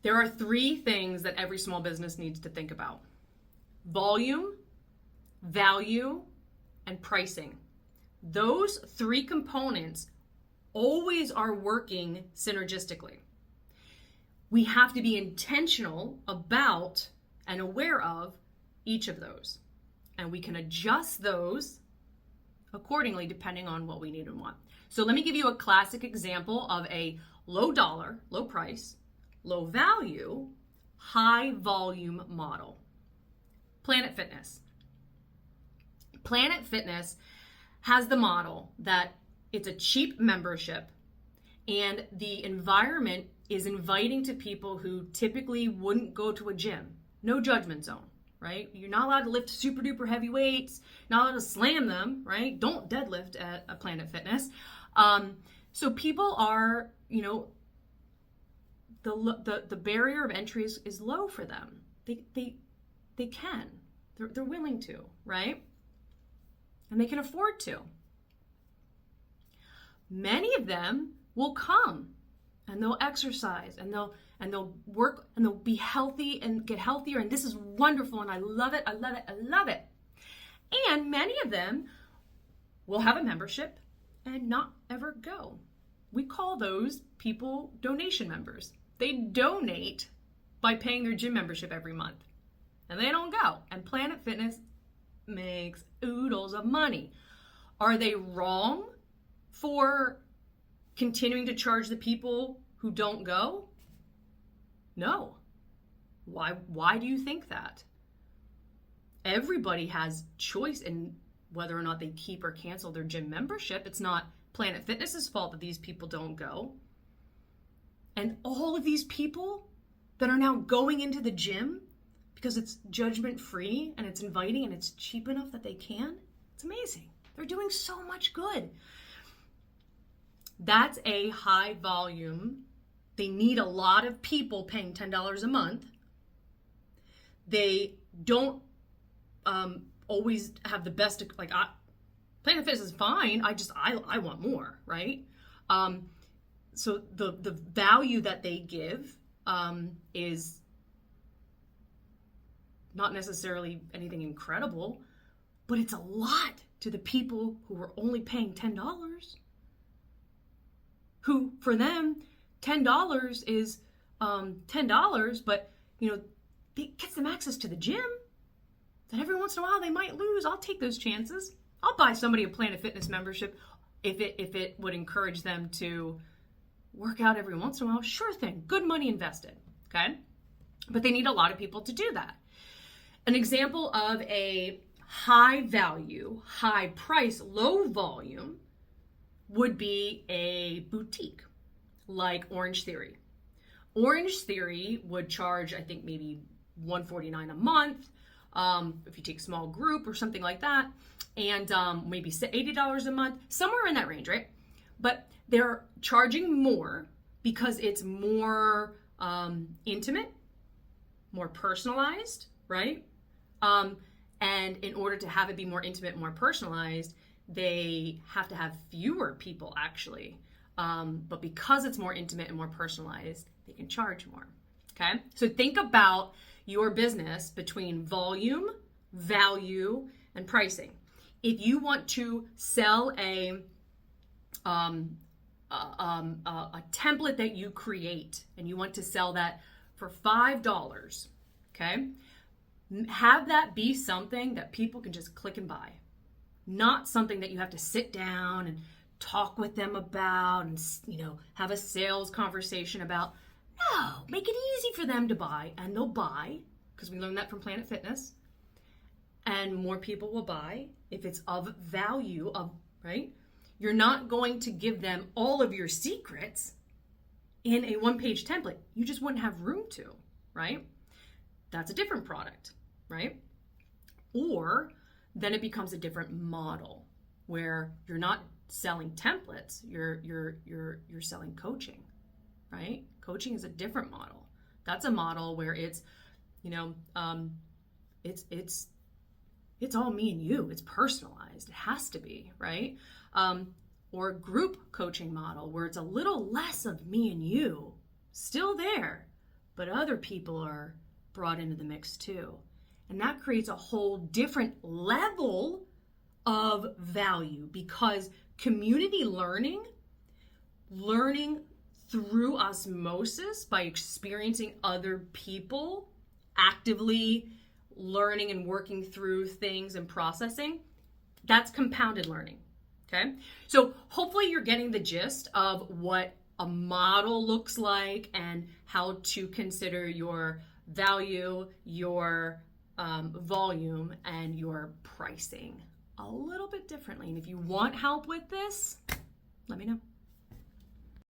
There are three things that every small business needs to think about: volume, value, and pricing. Those three components always are working synergistically. We have to be intentional about and aware of each of those. And we can adjust those accordingly depending on what we need and want. So let me give you a classic example of a low dollar, low price, low value, high volume model. Planet Fitness. Planet Fitness has the model that it's a cheap membership and the environment is inviting to people who typically wouldn't go to a gym. No judgment zone, right? You're not allowed to lift super duper heavy weights, not allowed to slam them, right? Don't deadlift at a Planet Fitness. So people are, the barrier of entry is low for them. They can. They're willing to, right? And they can afford to. Many of them will come and they'll exercise and they'll work and they'll be healthy and get healthier, and this is wonderful and I love it. And many of them will have a membership and not ever go. We call those people donation members. They donate by paying their gym membership every month and they don't go. And Planet Fitness makes oodles of money. Are they wrong for continuing to charge the people who don't go? No. Why do you think that? Everybody has choice in whether or not they keep or cancel their gym membership. It's not Planet Fitness's fault that these people don't go. And all of these people that are now going into the gym because it's judgment free and it's inviting and it's cheap enough that they can, it's amazing. They're doing so much good. That's a high volume. They need a lot of people paying $10 a month. They don't always have the best, Planet Fitness is fine. I want more, right? So the value that they give is not necessarily anything incredible, but it's a lot to the people who are only paying $10. Who, for them, $10 is $10, but it gets them access to the gym that every once in a while they might lose. I'll take those chances. I'll buy somebody a Planet Fitness membership if it would encourage them to work out every once in a while. Sure thing, good money invested, okay? But they need a lot of people to do that. An example of a high value, high price, low volume would be a boutique like Orange Theory. Orange Theory would charge, I think, maybe $149 a month if you take a small group or something like that, and maybe $80 a month, somewhere in that range, right? But they're charging more because it's more intimate, more personalized, right? And in order to have it be more intimate, more personalized, they have to have fewer people actually. But because it's more intimate and more personalized, they can charge more. Okay? So think about your business between volume, value, and pricing. If you want to sell a template that you create and you want to sell that for $5, okay? Have that be something that people can just click and buy. Not something that you have to sit down and talk with them about and, have a sales conversation about. No, make it easy for them to buy, and they'll buy, because we learned that from Planet Fitness. And more people will buy if it's of value, right? You're not going to give them all of your secrets in a one-page template. You just wouldn't have room to, right? That's a different product, right? Or then it becomes a different model where you're not selling templates, you're selling coaching, right? Coaching is a different model. That's a model where it's it's all me and you. It's personalized. It has to be, right? Or a group coaching model where it's a little less of me and you, still there, but other people are brought into the mix too. And that creates a whole different level of value, because community learning through osmosis by experiencing other people actively learning and working through things and processing, that's compounded learning. Okay, so hopefully you're getting the gist of what a model looks like and how to consider your value, your volume, and your pricing a little bit differently. And if you want help with this, let me know.